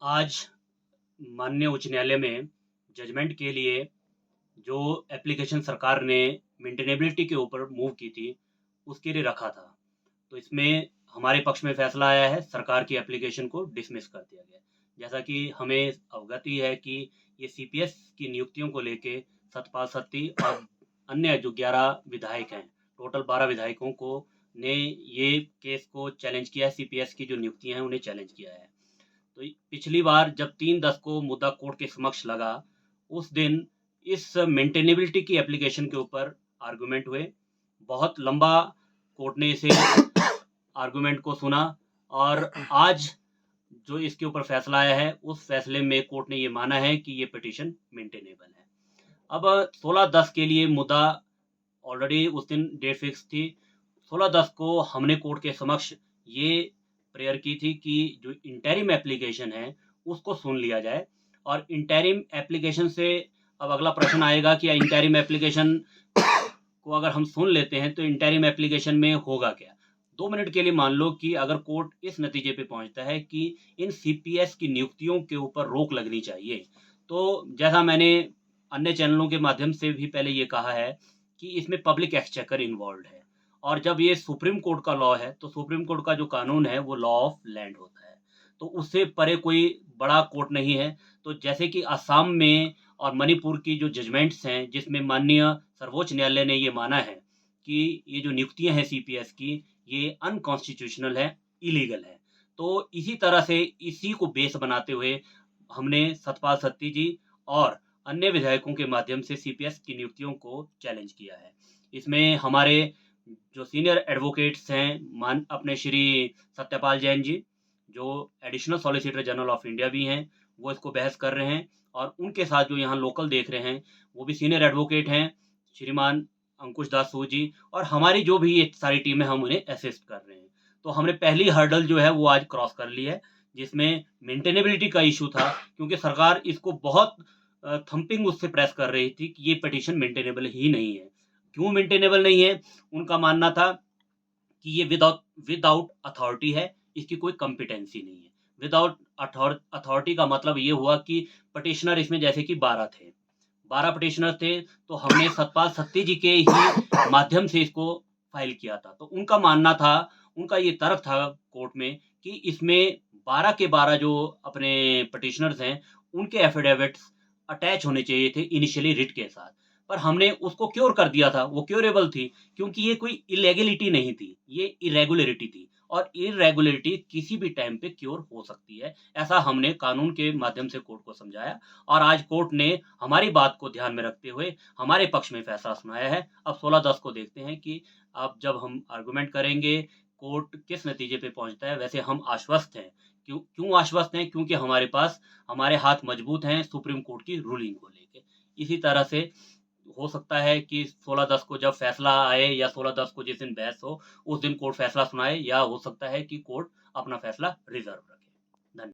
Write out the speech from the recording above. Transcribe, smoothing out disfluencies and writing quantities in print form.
आज माननीय उच्च न्यायालय में जजमेंट के लिए जो एप्लीकेशन सरकार ने मेंटेनेबिलिटी के ऊपर मूव की थी, उसके लिए रखा था। तो इसमें हमारे पक्ष में फैसला आया है, सरकार की एप्लीकेशन को डिसमिस कर दिया गया। जैसा कि हमें अवगति है कि ये सीपीएस की नियुक्तियों को लेके सतपाल सत्ती और अन्य जो 11 विधायक हैं, टोटल 12 विधायकों को ने ये केस को चैलेंज किया है। सीपीएस की जो नियुक्तियां हैं उन्हें चैलेंज किया है। तो पिछली बार जब 3/10 को मुद्दा कोर्ट के समक्ष लगा, उस दिन इस मेंटेनेबिलिटी की एप्लीकेशन के ऊपर आर्गुमेंट हुए। बहुत लंबा कोर्ट ने इसे आर्गुमेंट को सुना और आज जो इसके ऊपर फैसला आया है, उस फैसले में कोर्ट ने ये माना है कि ये पिटीशन मेंटेनेबल है। अब 16/10 के लिए मुद्दा ऑलरेडी उस दिन डेट फिक्स थी। 16/10 को हमने कोर्ट के समक्ष ये प्रेयर की थी कि जो इंटरिम एप्लीकेशन है उसको सुन लिया जाए। और इंटरिम एप्लीकेशन से अब अगला प्रश्न आएगा कि इंटरिम एप्लीकेशन को अगर हम सुन लेते हैं तो इंटरिम एप्लीकेशन में होगा क्या। 2 मिनट के लिए मान लो कि अगर कोर्ट इस नतीजे पे पहुंचता है कि इन सीपीएस की नियुक्तियों के ऊपर रोक लगनी चाहिए, तो जैसा मैंने अन्य चैनलों के माध्यम से भी पहले ये कहा है कि इसमें पब्लिक एक्सचेकर इन्वॉल्व है। और जब ये सुप्रीम कोर्ट का लॉ है, तो सुप्रीम कोर्ट का जो कानून है वो लॉ ऑफ लैंड होता है, तो उससे परे कोई बड़ा कोर्ट नहीं है। तो जैसे कि असम में और मणिपुर की जो जजमेंट्स हैं, जिसमें माननीय सर्वोच्च न्यायालय ने ये माना है कि ये जो नियुक्तियां हैं सीपीएस की, ये अनकॉन्स्टिट्यूशनल है, इलीगल है। तो इसी तरह से इसी को बेस बनाते हुए हमने सतपाल सत्ती जी और अन्य विधायकों के माध्यम से सीपीएस की नियुक्तियों को चैलेंज किया है। इसमें हमारे जो सीनियर एडवोकेट्स हैं, मान अपने श्री सत्यपाल जैन जी, जो additional solicitor general of India भी हैं, वो इसको बहस कर रहे हैं। और उनके साथ जो यहाँ लोकल देख रहे हैं, वो भी सीनियर एडवोकेट हैं, श्रीमान अंकुश दास सू जी। और हमारी जो भी ये सारी टीम है, हम उन्हें असिस्ट कर रहे हैं। तो हमने पहली हर्डल जो है वो आज क्रॉस कर ली है, जिसमें मेंटेनेबिलिटी का इशू था, क्योंकि सरकार इसको बहुत थंपिंग उससे प्रेस कर रही थी कि ये पिटीशन मेंटेनेबल ही नहीं है। क्यों मेंटेनेबल नहीं है? उनका मानना था कि ये विदाउट विदाउट अथॉरिटी है, इसकी कोई कॉम्पिटेंसी नहीं है। विदाउट अथॉरिटी का मतलब ये हुआ कि पटिशनर इसमें जैसे कि 12 थे, 12 पटिशनर थे, तो हमने सतपाल सत्ती जी के ही माध्यम से इसको फाइल किया था। तो उनका मानना था, उनका ये तर्क था कोर्ट में कि इसमें 12 के 12 जो अपने पटिशनर्स हैं, उनके एफिडेविट्स अटैच होने चाहिए थे इनिशियली रिट के साथ। पर हमने उसको क्योर कर दिया था, वो क्योरेबल थी, क्योंकि ये कोई इलेगलिटी नहीं थी, ये इरेगुलरिटी थी। और इरेगुलरिटी किसी भी टाइम पे क्योर हो सकती है, ऐसा हमने कानून के माध्यम से कोर्ट को समझाया। और आज कोर्ट ने हमारी बात को ध्यान में रखते हुए हमारे पक्ष में फैसला सुनाया है। अब 16/10 को देखते हैं कि अब जब हम आर्गुमेंट करेंगे, कोर्ट किस नतीजे पे पहुंचता है। वैसे हम आश्वस्त हैं। क्यों क्यों आश्वस्त हैं? क्योंकि हमारे पास हमारे हाथ मजबूत हैं सुप्रीम कोर्ट की रूलिंग को लेके। इसी तरह से हो सकता है कि 16/10 को जब फैसला आए, या 16/10 को जिस दिन बहस हो, उस दिन कोर्ट फैसला सुनाए, या हो सकता है कि कोर्ट अपना फैसला रिजर्व रखे। धन्यवाद।